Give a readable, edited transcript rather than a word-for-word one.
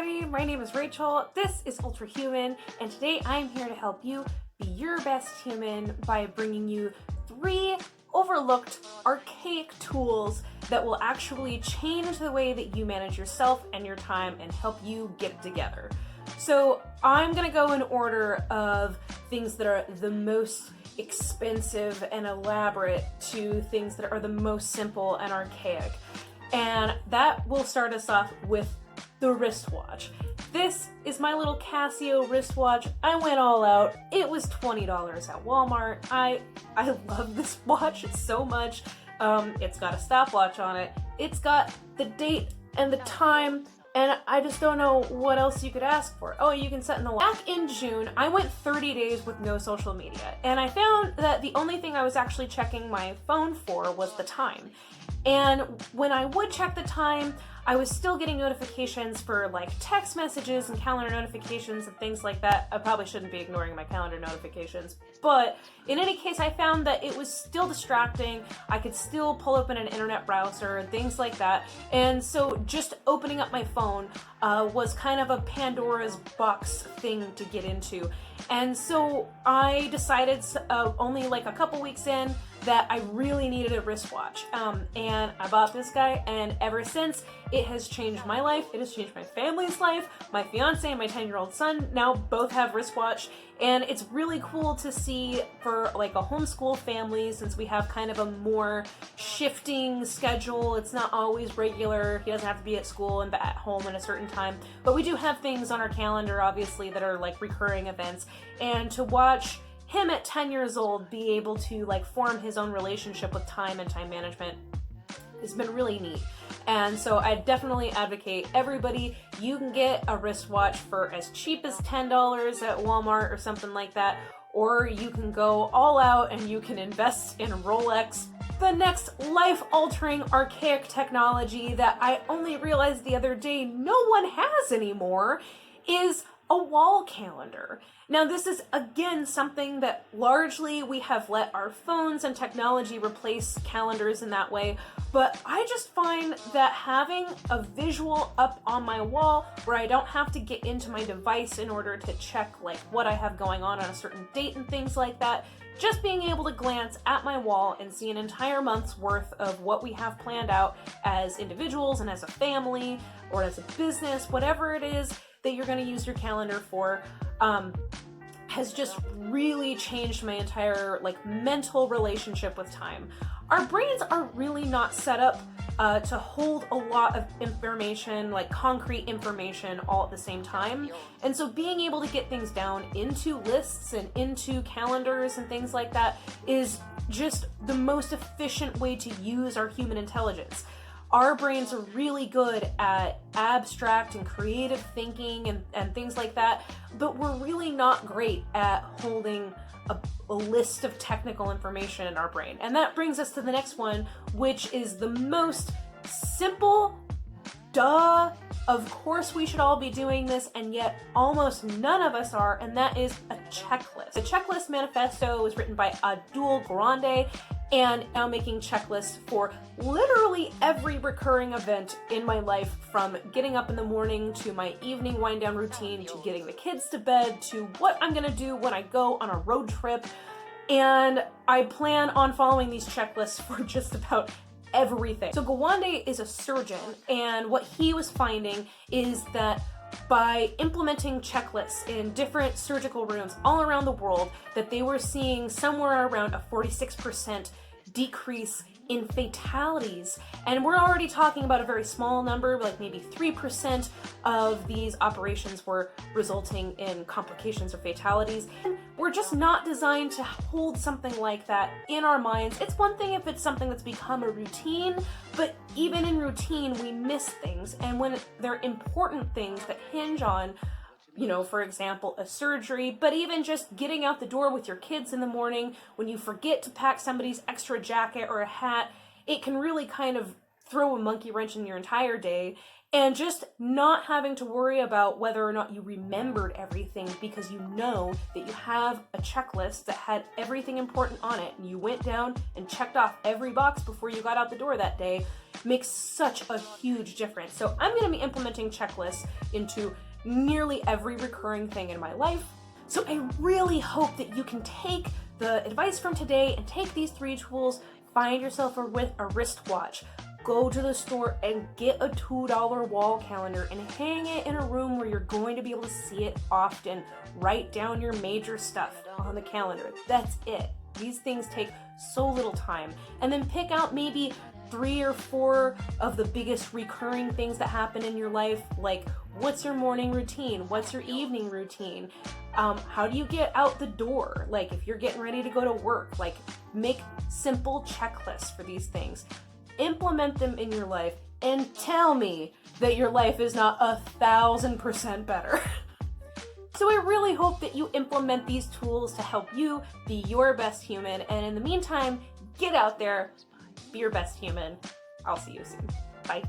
everybody, my name is Rachel, this is Ultra Human, and today I'm here to help you be your best human by bringing you 3 overlooked, archaic tools that will actually change the way that you manage yourself and your time and help you get together. So I'm gonna go in order of things that are the most expensive and elaborate to things that are the most simple and archaic. And that will start us off with the wristwatch. This is my little Casio wristwatch. I went all out. It was $20 at Walmart. I love this watch so much. It's got a stopwatch on it. It's got the date and the time, and I just don't know what else you could ask for. Oh, you can set in the watch. Back in June, I went 30 days with no social media, and I found that the only thing I was actually checking my phone for was the time. And when I would check the time, I was still getting notifications for like text messages and calendar notifications and things like that. I probably shouldn't be ignoring my calendar notifications, but in any case, I found that it was still distracting. I could still pull open an internet browser and things like that. And so just opening up my phone was kind of a Pandora's box thing to get into. And so I decided only like a couple weeks in that I really needed a wristwatch. And I bought this guy, and ever since, it has changed my life. It has changed my family's life. My fiance and my 10-year-old son now both have wristwatch, and it's really cool to see for like a homeschool family, since we have kind of a more shifting schedule. It's not always regular. He doesn't have to be at school and at home at a certain time, but we do have things on our calendar, obviously, that are like recurring events. And to watch him at 10 years old be able to like form his own relationship with time and time management has been really neat. And so I definitely advocate everybody, you can get a wristwatch for as cheap as $10 at Walmart or something like that, or you can go all out and you can invest in Rolex. The next life-altering archaic technology that I only realized the other day no one has anymore is a wall calendar. Now, this is again something that largely we have let our phones and technology replace calendars in that way, but I just find that having a visual up on my wall where I don't have to get into my device in order to check like what I have going on a certain date and things like that, just being able to glance at my wall and see an entire month's worth of what we have planned out as individuals and as a family or as a business, whatever it is that you're going to use your calendar for, has just really changed my entire like mental relationship with time. Our brains are really not set up to hold a lot of information, like concrete information, all at the same time. And so being able to get things down into lists and into calendars and things like that is just the most efficient way to use our human intelligence. Our brains are really good at abstract and creative thinking and things like that, but we're really not great at holding a list of technical information in our brain. And that brings us to the next one, which is the most simple, duh, of course we should all be doing this, and yet almost none of us are, and that is a checklist. The checklist manifesto was written by Abdul Grande, and now making checklists for literally every recurring event in my life, from getting up in the morning to my evening wind down routine to getting the kids to bed to what I'm gonna do when I go on a road trip. And I plan on following these checklists for just about everything. So Gawande is a surgeon, and what he was finding is that by implementing checklists in different surgical rooms all around the world, that they were seeing somewhere around a 46% decrease in fatalities. And we're already talking about a very small number, like maybe 3% of these operations were resulting in complications or fatalities. And we're just not designed to hold something like that in our minds. It's one thing if it's something that's become a routine, but even in routine, we miss things. And when they're important things that hinge on, you know, for example, a surgery, but even just getting out the door with your kids in the morning, when you forget to pack somebody's extra jacket or a hat, it can really kind of throw a monkey wrench in your entire day. And just not having to worry about whether or not you remembered everything, because you know that you have a checklist that had everything important on it and you went down and checked off every box before you got out the door that day, makes such a huge difference. So I'm going to be implementing checklists into nearly every recurring thing in my life. So I really hope that you can take the advice from today and take these 3 tools. Find yourself a wristwatch. Go to the store and get a $2 wall calendar and hang it in a room where you're going to be able to see it often. Write down your major stuff on the calendar. That's it. These things take so little time. And then pick out maybe 3 or 4 of the biggest recurring things that happen in your life, like what's your morning routine? What's your evening routine? How do you get out the door? Like if you're getting ready to go to work, like make simple checklists for these things. Implement them in your life and tell me that your life is not 1,000% better. So I really hope that you implement these tools to help you be your best human. And in the meantime, get out there, be your best human. I'll see you soon. Bye.